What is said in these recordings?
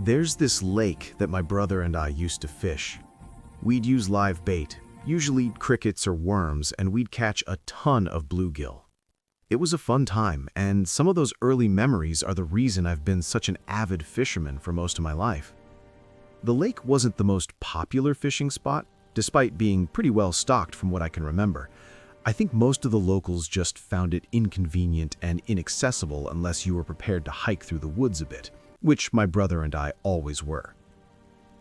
There's this lake that my brother and I used to fish. We'd use live bait, usually crickets or worms, and we'd catch a ton of bluegill. It was a fun time, and some of those early memories are the reason I've been such an avid fisherman for most of my life. The lake wasn't the most popular fishing spot, despite being pretty well stocked from what I can remember. I think most of the locals just found it inconvenient and inaccessible unless you were prepared to hike through the woods a bit, which my brother and I always were.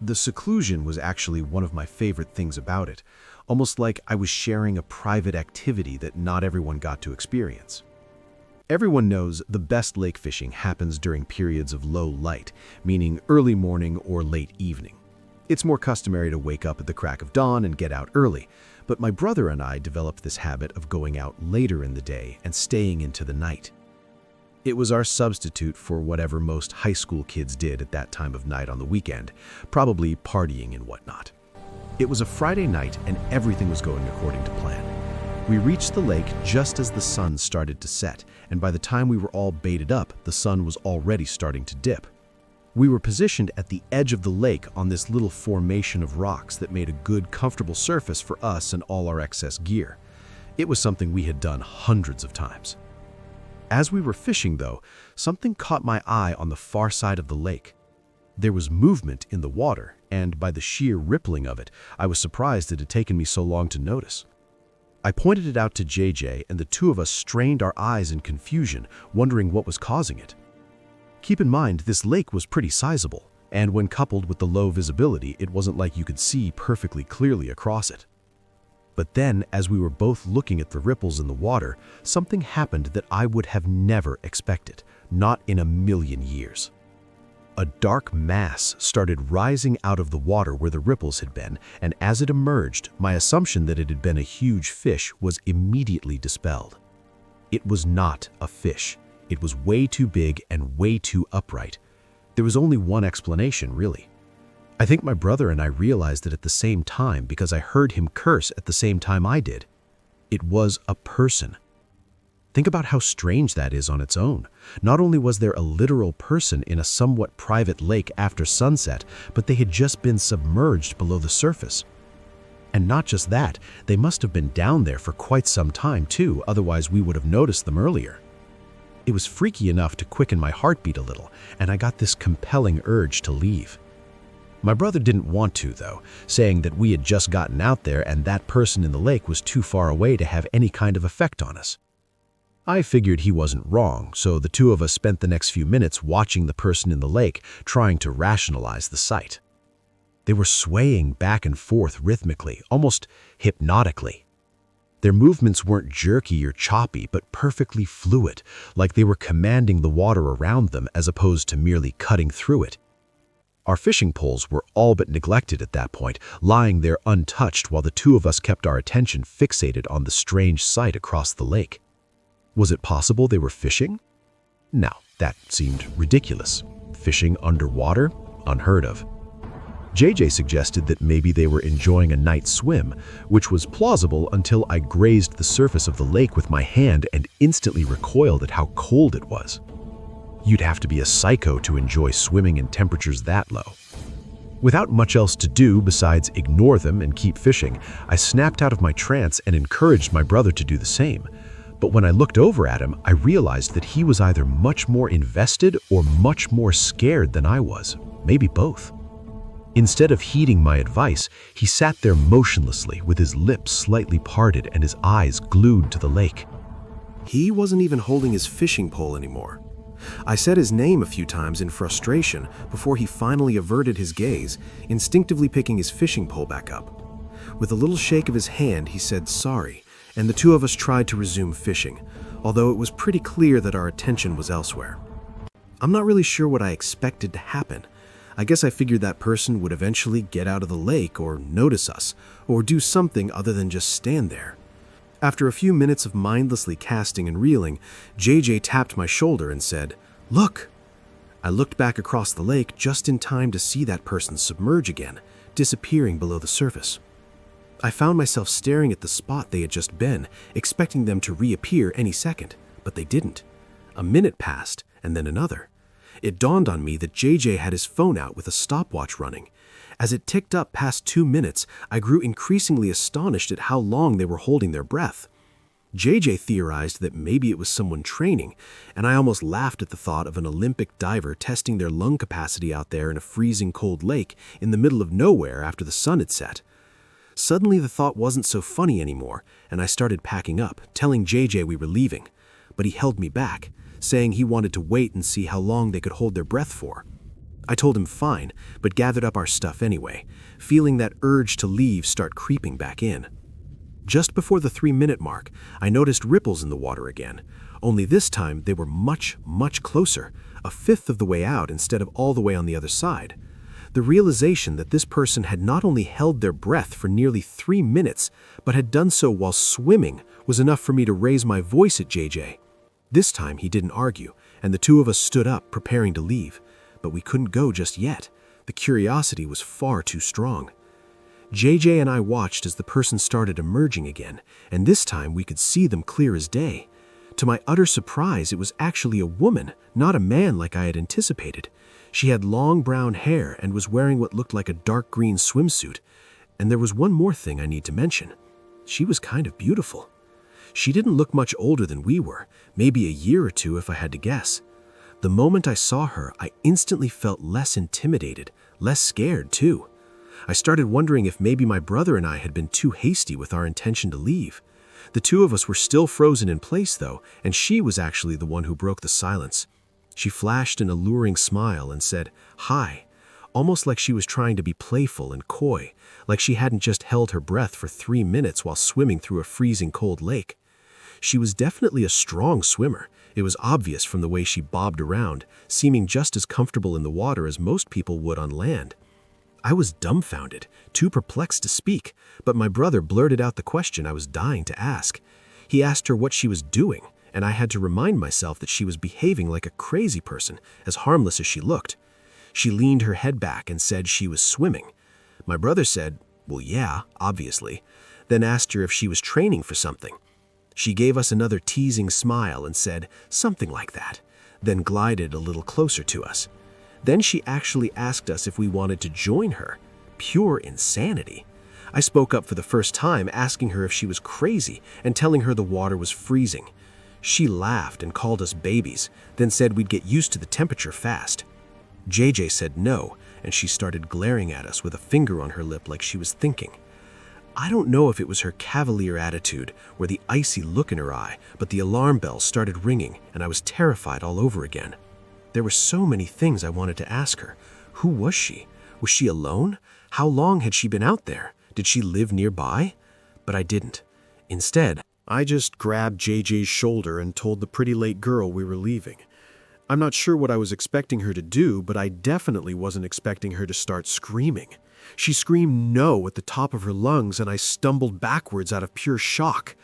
The seclusion was actually one of my favorite things about it, almost like I was sharing a private activity that not everyone got to experience. Everyone knows the best lake fishing happens during periods of low light, meaning early morning or late evening. It's more customary to wake up at the crack of dawn and get out early, but my brother and I developed this habit of going out later in the day and staying into the night. It was our substitute for whatever most high school kids did at that time of night on the weekend, probably partying and whatnot. It was a Friday night and everything was going according to plan. We reached the lake just as the sun started to set, and by the time we were all baited up, the sun was already starting to dip. We were positioned at the edge of the lake on this little formation of rocks that made a good, comfortable surface for us and all our excess gear. It was something we had done hundreds of times. As we were fishing, though, something caught my eye on the far side of the lake. There was movement in the water, and by the sheer rippling of it, I was surprised it had taken me so long to notice. I pointed it out to JJ, and the two of us strained our eyes in confusion, wondering what was causing it. Keep in mind, this lake was pretty sizable, and when coupled with the low visibility, it wasn't like you could see perfectly clearly across it. But then, as we were both looking at the ripples in the water, something happened that I would have never expected, not in a million years. A dark mass started rising out of the water where the ripples had been, and as it emerged, my assumption that it had been a huge fish was immediately dispelled. It was not a fish. It was way too big and way too upright. There was only one explanation, really. I think my brother and I realized it at the same time because I heard him curse at the same time I did. It was a person. Think about how strange that is on its own. Not only was there a literal person in a somewhat private lake after sunset, but they had just been submerged below the surface. And not just that, they must have been down there for quite some time too, otherwise we would have noticed them earlier. It was freaky enough to quicken my heartbeat a little, and I got this compelling urge to leave. My brother didn't want to, though, saying that we had just gotten out there and that person in the lake was too far away to have any kind of effect on us. I figured he wasn't wrong, so the two of us spent the next few minutes watching the person in the lake, trying to rationalize the sight. They were swaying back and forth rhythmically, almost hypnotically. Their movements weren't jerky or choppy, but perfectly fluid, like they were commanding the water around them as opposed to merely cutting through it. Our fishing poles were all but neglected at that point, lying there untouched while the two of us kept our attention fixated on the strange sight across the lake. Was it possible they were fishing? No, that seemed ridiculous. Fishing underwater? Unheard of. JJ suggested that maybe they were enjoying a night swim, which was plausible until I grazed the surface of the lake with my hand and instantly recoiled at how cold it was. You'd have to be a psycho to enjoy swimming in temperatures that low. Without much else to do besides ignore them and keep fishing, I snapped out of my trance and encouraged my brother to do the same. But when I looked over at him, I realized that he was either much more invested or much more scared than I was, maybe both. Instead of heeding my advice, he sat there motionlessly with his lips slightly parted and his eyes glued to the lake. He wasn't even holding his fishing pole anymore. I said his name a few times in frustration before he finally averted his gaze, instinctively picking his fishing pole back up. With a little shake of his hand, he said sorry, and the two of us tried to resume fishing, although it was pretty clear that our attention was elsewhere. I'm not really sure what I expected to happen. I guess I figured that person would eventually get out of the lake or notice us, or do something other than just stand there. After a few minutes of mindlessly casting and reeling, JJ tapped my shoulder and said, "Look!" I looked back across the lake just in time to see that person submerge again, disappearing below the surface. I found myself staring at the spot they had just been, expecting them to reappear any second, but they didn't. A minute passed, and then another. It dawned on me that JJ had his phone out with a stopwatch running. As it ticked up past 2 minutes, I grew increasingly astonished at how long they were holding their breath. JJ theorized that maybe it was someone training, and I almost laughed at the thought of an Olympic diver testing their lung capacity out there in a freezing cold lake in the middle of nowhere after the sun had set. Suddenly the thought wasn't so funny anymore, and I started packing up, telling JJ we were leaving. But he held me back, saying he wanted to wait and see how long they could hold their breath for. I told him fine, but gathered up our stuff anyway, feeling that urge to leave start creeping back in. Just before the 3-minute mark, I noticed ripples in the water again, only this time they were much, much closer, a fifth of the way out instead of all the way on the other side. The realization that this person had not only held their breath for nearly 3 minutes, but had done so while swimming was enough for me to raise my voice at JJ. This time he didn't argue, and the two of us stood up, preparing to leave. But we couldn't go just yet. The curiosity was far too strong. JJ and I watched as the person started emerging again, and this time we could see them clear as day. To my utter surprise, it was actually a woman, not a man like I had anticipated. She had long brown hair and was wearing what looked like a dark green swimsuit. And there was one more thing I need to mention. She was kind of beautiful. She didn't look much older than we were, maybe a year or two if I had to guess. The moment I saw her, I instantly felt less intimidated, less scared too. I started wondering if maybe my brother and I had been too hasty with our intention to leave. The two of us were still frozen in place though, and she was actually the one who broke the silence. She flashed an alluring smile and said, "Hi," almost like she was trying to be playful and coy, like she hadn't just held her breath for 3 minutes while swimming through a freezing cold lake. She was definitely a strong swimmer. It was obvious from the way she bobbed around, seeming just as comfortable in the water as most people would on land. I was dumbfounded, too perplexed to speak, but my brother blurted out the question I was dying to ask. He asked her what she was doing, and I had to remind myself that she was behaving like a crazy person, as harmless as she looked. She leaned her head back and said she was swimming. My brother said, "Well, yeah, obviously," then asked her if she was training for something. She gave us another teasing smile and said something like that, then glided a little closer to us. Then she actually asked us if we wanted to join her. Pure insanity. I spoke up for the first time, asking her if she was crazy and telling her the water was freezing. She laughed and called us babies, then said we'd get used to the temperature fast. JJ said no, and she started glaring at us with a finger on her lip like she was thinking. I don't know if it was her cavalier attitude or the icy look in her eye, but the alarm bells started ringing and I was terrified all over again. There were so many things I wanted to ask her. Who was she? Was she alone? How long had she been out there? Did she live nearby? But I didn't. Instead, I just grabbed JJ's shoulder and told the pretty late girl we were leaving. I'm not sure what I was expecting her to do, but I definitely wasn't expecting her to start screaming. She screamed no at the top of her lungs, and I stumbled backwards out of pure shock.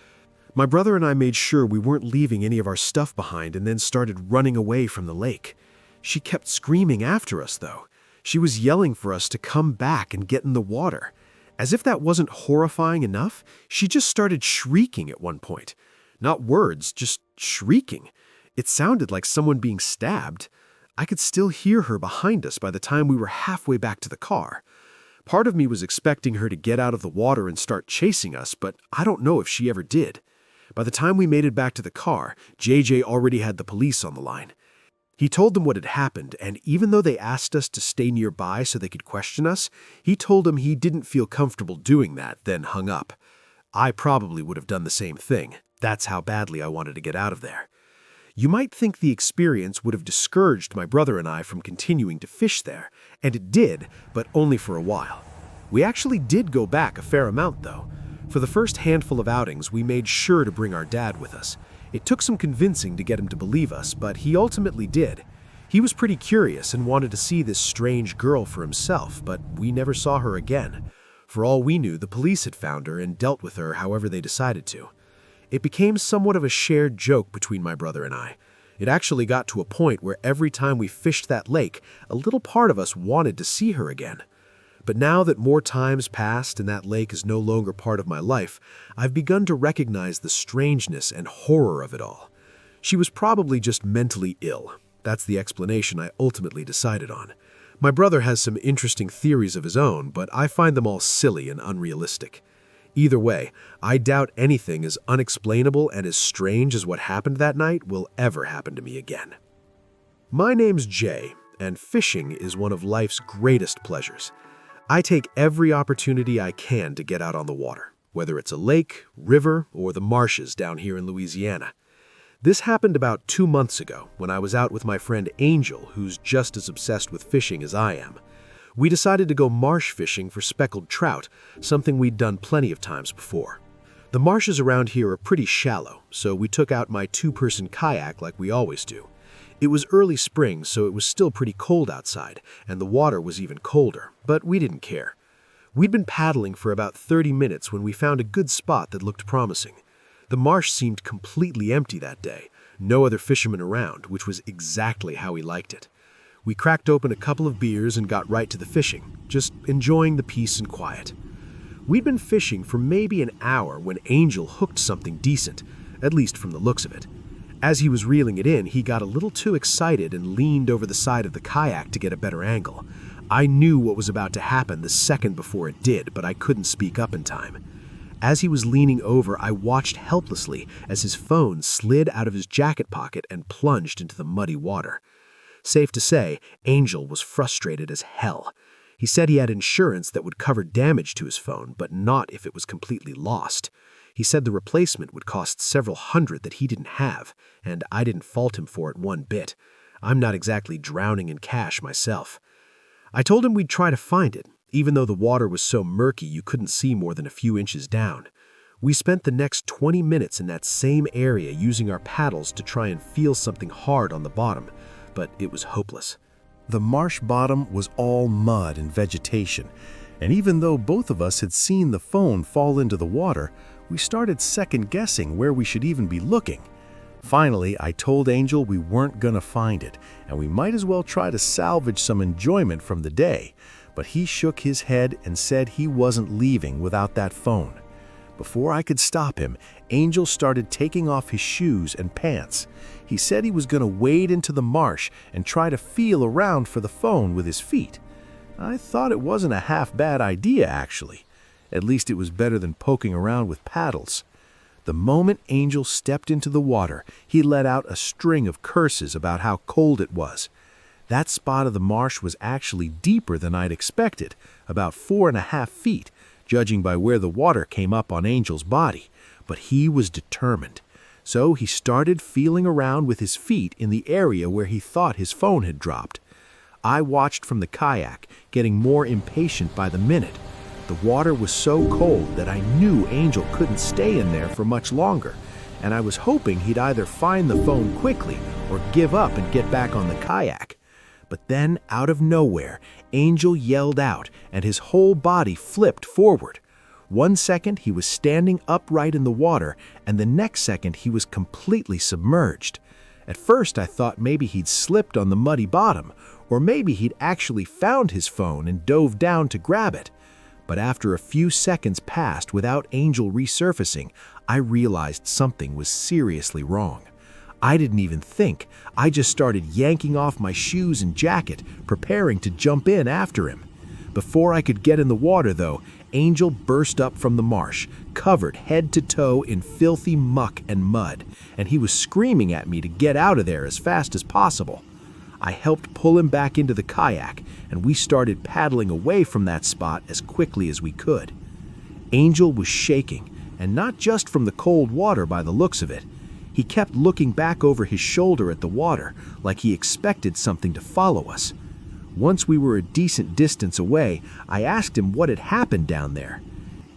My brother and I made sure we weren't leaving any of our stuff behind and then started running away from the lake. She kept screaming after us, though. She was yelling for us to come back and get in the water. As if that wasn't horrifying enough, she just started shrieking at one point. Not words, just shrieking. It sounded like someone being stabbed. I could still hear her behind us by the time we were halfway back to the car. Part of me was expecting her to get out of the water and start chasing us, but I don't know if she ever did. By the time we made it back to the car, JJ already had the police on the line. He told them what had happened, and even though they asked us to stay nearby so they could question us, he told them he didn't feel comfortable doing that, then hung up. I probably would have done the same thing. That's how badly I wanted to get out of there. You might think the experience would have discouraged my brother and I from continuing to fish there, and it did, but only for a while. We actually did go back a fair amount, though. For the first handful of outings, we made sure to bring our dad with us. It took some convincing to get him to believe us, but he ultimately did. He was pretty curious and wanted to see this strange girl for himself, but we never saw her again. For all we knew, the police had found her and dealt with her however they decided to. It became somewhat of a shared joke between my brother and I. It actually got to a point where every time we fished that lake, a little part of us wanted to see her again. But now that more time's passed and that lake is no longer part of my life, I've begun to recognize the strangeness and horror of it all. She was probably just mentally ill. That's the explanation I ultimately decided on. My brother has some interesting theories of his own, but I find them all silly and unrealistic. Either way, I doubt anything as unexplainable and as strange as what happened that night will ever happen to me again. My name's Jay, and fishing is one of life's greatest pleasures. I take every opportunity I can to get out on the water, whether it's a lake, river, or the marshes down here in Louisiana. This happened about 2 months ago when I was out with my friend Angel, who's just as obsessed with fishing as I am. We decided to go marsh fishing for speckled trout, something we'd done plenty of times before. The marshes around here are pretty shallow, so we took out my 2-person kayak like we always do. It was early spring, so it was still pretty cold outside, and the water was even colder, but we didn't care. We'd been paddling for about 30 minutes when we found a good spot that looked promising. The marsh seemed completely empty that day, no other fishermen around, which was exactly how we liked it. We cracked open a couple of beers and got right to the fishing, just enjoying the peace and quiet. We'd been fishing for maybe an hour when Angel hooked something decent, at least from the looks of it. As he was reeling it in, he got a little too excited and leaned over the side of the kayak to get a better angle. I knew what was about to happen the second before it did, but I couldn't speak up in time. As he was leaning over, I watched helplessly as his phone slid out of his jacket pocket and plunged into the muddy water. Safe to say, Angel was frustrated as hell. He said he had insurance that would cover damage to his phone, but not if it was completely lost. He said the replacement would cost several hundred that he didn't have, and I didn't fault him for it one bit. I'm not exactly drowning in cash myself. I told him we'd try to find it, even though the water was so murky you couldn't see more than a few inches down. We spent the next 20 minutes in that same area using our paddles to try and feel something hard on the bottom, but it was hopeless. The marsh bottom was all mud and vegetation, and even though both of us had seen the phone fall into the water, we started second-guessing where we should even be looking. Finally, I told Angel we weren't gonna find it, and we might as well try to salvage some enjoyment from the day, but he shook his head and said he wasn't leaving without that phone. Before I could stop him, Angel started taking off his shoes and pants. He said he was going to wade into the marsh and try to feel around for the phone with his feet. I thought it wasn't a half-bad idea, actually. At least it was better than poking around with paddles. The moment Angel stepped into the water, he let out a string of curses about how cold it was. That spot of the marsh was actually deeper than I'd expected, about 4.5 feet, judging by where the water came up on Angel's body, but he was determined. So he started feeling around with his feet in the area where he thought his phone had dropped. I watched from the kayak, getting more impatient by the minute. The water was so cold that I knew Angel couldn't stay in there for much longer, and I was hoping he'd either find the phone quickly or give up and get back on the kayak. But then, out of nowhere, Angel yelled out, and his whole body flipped forward. 1 second, he was standing upright in the water, and the next second, he was completely submerged. At first, I thought maybe he'd slipped on the muddy bottom, or maybe he'd actually found his phone and dove down to grab it. But after a few seconds passed without Angel resurfacing, I realized something was seriously wrong. I didn't even think. I just started yanking off my shoes and jacket, preparing to jump in after him. Before I could get in the water, though, Angel burst up from the marsh, covered head to toe in filthy muck and mud, and he was screaming at me to get out of there as fast as possible. I helped pull him back into the kayak, and we started paddling away from that spot as quickly as we could. Angel was shaking, and not just from the cold water by the looks of it. He kept looking back over his shoulder at the water, like he expected something to follow us. Once we were a decent distance away, I asked him what had happened down there.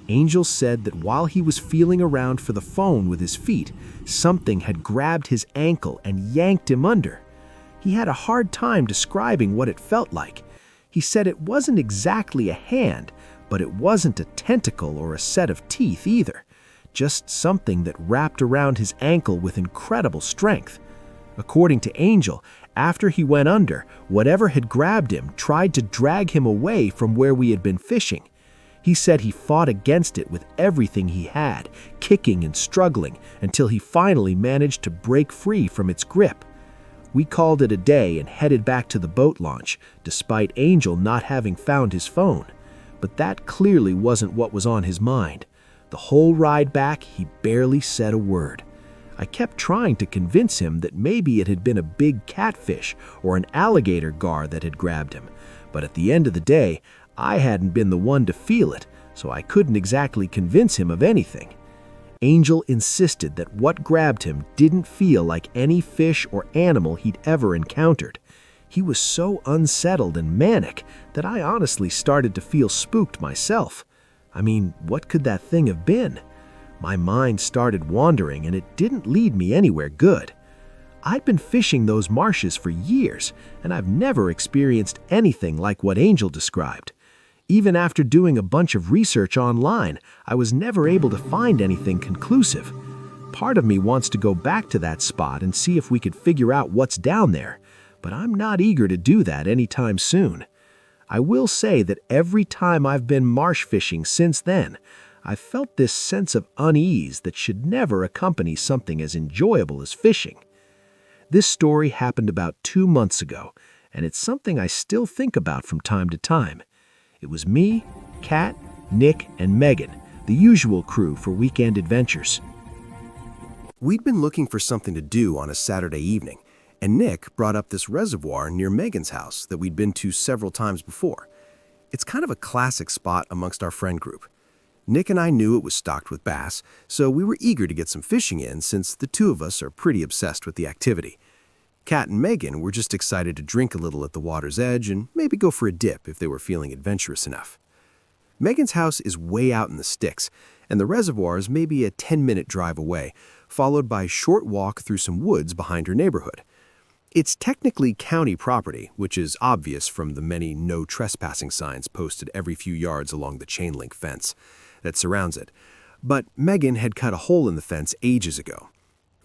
Angel said that while he was feeling around for the phone with his feet, something had grabbed his ankle and yanked him under. He had a hard time describing what it felt like. He said it wasn't exactly a hand, but it wasn't a tentacle or a set of teeth either. Just something that wrapped around his ankle with incredible strength. According to Angel, after he went under, whatever had grabbed him tried to drag him away from where we had been fishing. He said he fought against it with everything he had, kicking and struggling, until he finally managed to break free from its grip. We called it a day and headed back to the boat launch, despite Angel not having found his phone. But that clearly wasn't what was on his mind. The whole ride back, he barely said a word. I kept trying to convince him that maybe it had been a big catfish or an alligator gar that had grabbed him. But at the end of the day, I hadn't been the one to feel it, so I couldn't exactly convince him of anything. Angel insisted that what grabbed him didn't feel like any fish or animal he'd ever encountered. He was so unsettled and manic that I honestly started to feel spooked myself. I mean, what could that thing have been? My mind started wandering and it didn't lead me anywhere good. I'd been fishing those marshes for years, and I've never experienced anything like what Angel described. Even after doing a bunch of research online, I was never able to find anything conclusive. Part of me wants to go back to that spot and see if we could figure out what's down there, but I'm not eager to do that anytime soon. I will say that every time I've been marsh fishing since then, I've felt this sense of unease that should never accompany something as enjoyable as fishing. This story happened about 2 months ago, and it's something I still think about from time to time. It was me, Kat, Nick, and Megan, the usual crew for weekend adventures. We'd been looking for something to do on a Saturday evening, and Nick brought up this reservoir near Megan's house that we'd been to several times before. It's kind of a classic spot amongst our friend group. Nick and I knew it was stocked with bass, so we were eager to get some fishing in since the two of us are pretty obsessed with the activity. Kat and Megan were just excited to drink a little at the water's edge and maybe go for a dip if they were feeling adventurous enough. Megan's house is way out in the sticks, and the reservoir is maybe a 10-minute drive away, followed by a short walk through some woods behind her neighborhood. It's technically county property, which is obvious from the many no trespassing signs posted every few yards along the chain link fence that surrounds it, but Megan had cut a hole in the fence ages ago.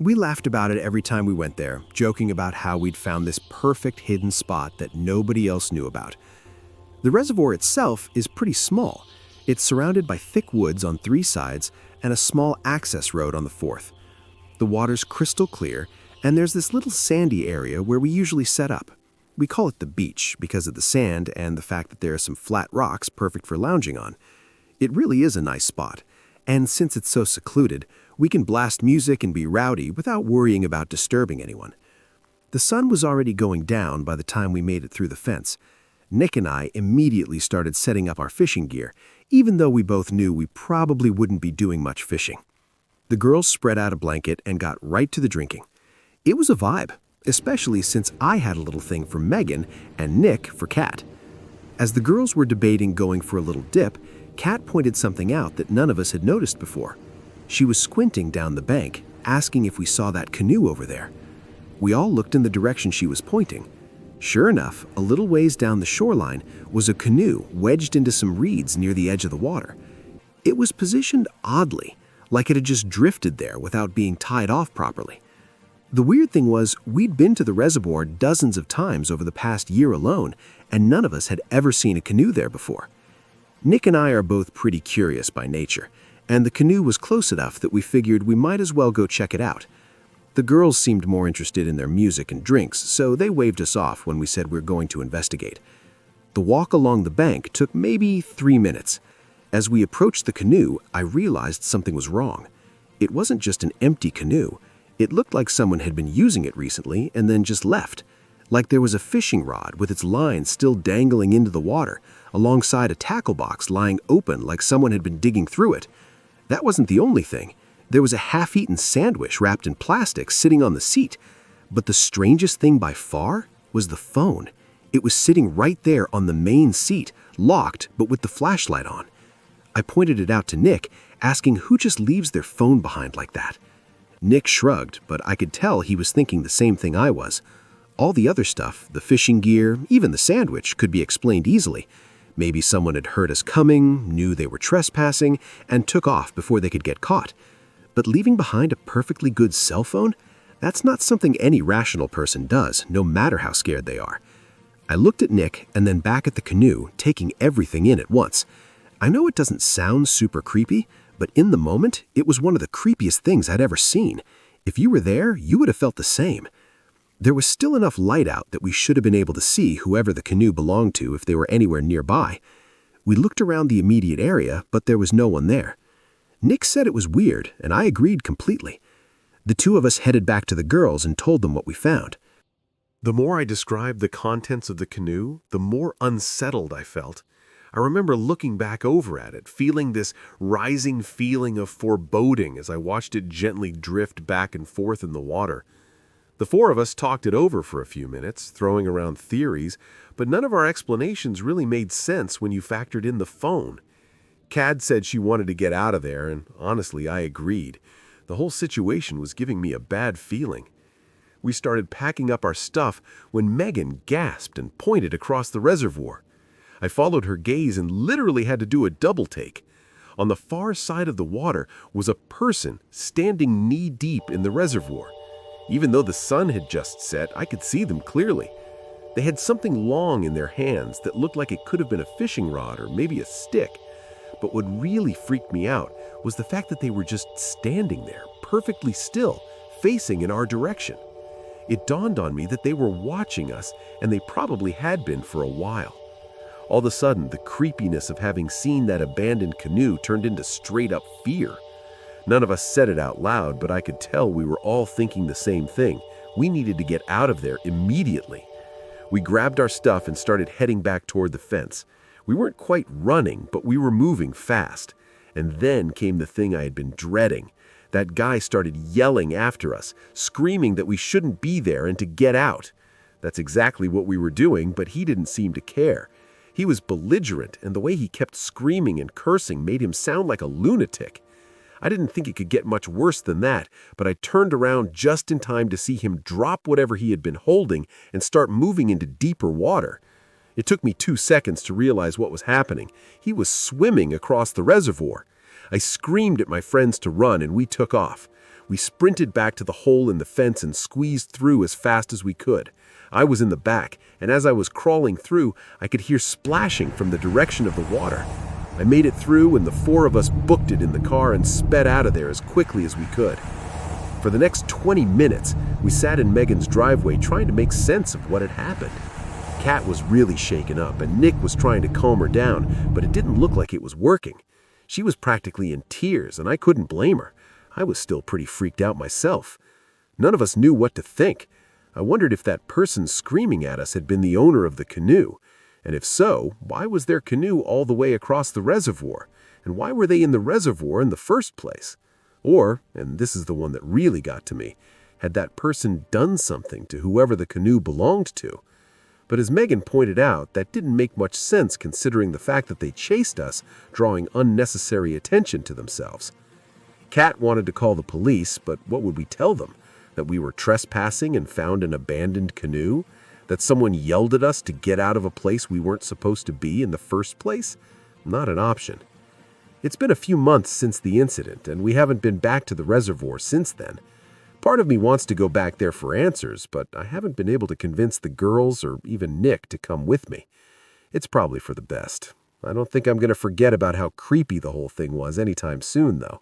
We laughed about it every time we went there, joking about how we'd found this perfect hidden spot that nobody else knew about. The reservoir itself is pretty small. It's surrounded by thick woods on 3 sides and a small access road on the 4th. The water's crystal clear, and there's this little sandy area where we usually set up. We call it the beach because of the sand and the fact that there are some flat rocks perfect for lounging on. It really is a nice spot, and since it's so secluded, we can blast music and be rowdy without worrying about disturbing anyone. The sun was already going down by the time we made it through the fence. Nick and I immediately started setting up our fishing gear, even though we both knew we probably wouldn't be doing much fishing. The girls spread out a blanket and got right to the drinking. It was a vibe, especially since I had a little thing for Megan and Nick for Kat. As the girls were debating going for a little dip, Kat pointed something out that none of us had noticed before. She was squinting down the bank, asking if we saw that canoe over there. We all looked in the direction she was pointing. Sure enough, a little ways down the shoreline was a canoe wedged into some reeds near the edge of the water. It was positioned oddly, like it had just drifted there without being tied off properly. The weird thing was, we'd been to the reservoir dozens of times over the past year alone, and none of us had ever seen a canoe there before. Nick and I are both pretty curious by nature, and the canoe was close enough that we figured we might as well go check it out. The girls seemed more interested in their music and drinks, so they waved us off when we said we were going to investigate. The walk along the bank took maybe 3 minutes. As we approached the canoe, I realized something was wrong. It wasn't just an empty canoe. It looked like someone had been using it recently and then just left. Like there was a fishing rod with its line still dangling into the water, alongside a tackle box lying open like someone had been digging through it. That wasn't the only thing. There was a half-eaten sandwich wrapped in plastic sitting on the seat. But the strangest thing by far was the phone. It was sitting right there on the main seat, locked but with the flashlight on. I pointed it out to Nick, asking who just leaves their phone behind like that. Nick shrugged, but I could tell he was thinking the same thing I was. All the other stuff, the fishing gear, even the sandwich, could be explained easily. Maybe someone had heard us coming, knew they were trespassing, and took off before they could get caught. But leaving behind a perfectly good cell phone? That's not something any rational person does, no matter how scared they are. I looked at Nick and then back at the canoe, taking everything in at once. I know it doesn't sound super creepy, but in the moment, it was one of the creepiest things I'd ever seen. If you were there, you would have felt the same. There was still enough light out that we should have been able to see whoever the canoe belonged to if they were anywhere nearby. We looked around the immediate area, but there was no one there. Nick said it was weird, and I agreed completely. The two of us headed back to the girls and told them what we found. The more I described the contents of the canoe, the more unsettled I felt. I remember looking back over at it, feeling this rising feeling of foreboding as I watched it gently drift back and forth in the water. The four of us talked it over for a few minutes, throwing around theories, but none of our explanations really made sense when you factored in the phone. Cad said she wanted to get out of there, and honestly, I agreed. The whole situation was giving me a bad feeling. We started packing up our stuff when Megan gasped and pointed across the reservoir. I followed her gaze and literally had to do a double take. On the far side of the water was a person standing knee-deep in the reservoir. Even though the sun had just set, I could see them clearly. They had something long in their hands that looked like it could have been a fishing rod or maybe a stick. But what really freaked me out was the fact that they were just standing there, perfectly still, facing in our direction. It dawned on me that they were watching us, and they probably had been for a while. All of a sudden, the creepiness of having seen that abandoned canoe turned into straight-up fear. None of us said it out loud, but I could tell we were all thinking the same thing. We needed to get out of there immediately. We grabbed our stuff and started heading back toward the fence. We weren't quite running, but we were moving fast. And then came the thing I had been dreading. That guy started yelling after us, screaming that we shouldn't be there and to get out. That's exactly what we were doing, but he didn't seem to care. He was belligerent, and the way he kept screaming and cursing made him sound like a lunatic. I didn't think it could get much worse than that, but I turned around just in time to see him drop whatever he had been holding and start moving into deeper water. It took me 2 seconds to realize what was happening. He was swimming across the reservoir. I screamed at my friends to run, and we took off. We sprinted back to the hole in the fence and squeezed through as fast as we could. I was in the back, and as I was crawling through, I could hear splashing from the direction of the water. I made it through, and the four of us booked it in the car and sped out of there as quickly as we could. For the next 20 minutes, we sat in Megan's driveway trying to make sense of what had happened. Kat was really shaken up, and Nick was trying to calm her down, but it didn't look like it was working. She was practically in tears, and I couldn't blame her. I was still pretty freaked out myself. None of us knew what to think. I wondered if that person screaming at us had been the owner of the canoe. And if so, why was their canoe all the way across the reservoir? And why were they in the reservoir in the first place? Or, and this is the one that really got to me, had that person done something to whoever the canoe belonged to? But as Megan pointed out, that didn't make much sense considering the fact that they chased us, drawing unnecessary attention to themselves. Kat wanted to call the police, but what would we tell them? That we were trespassing and found an abandoned canoe? That someone yelled at us to get out of a place we weren't supposed to be in the first place? Not an option. It's been a few months since the incident, and we haven't been back to the reservoir since then. Part of me wants to go back there for answers, but I haven't been able to convince the girls or even Nick to come with me. It's probably for the best. I don't think I'm going to forget about how creepy the whole thing was anytime soon, though.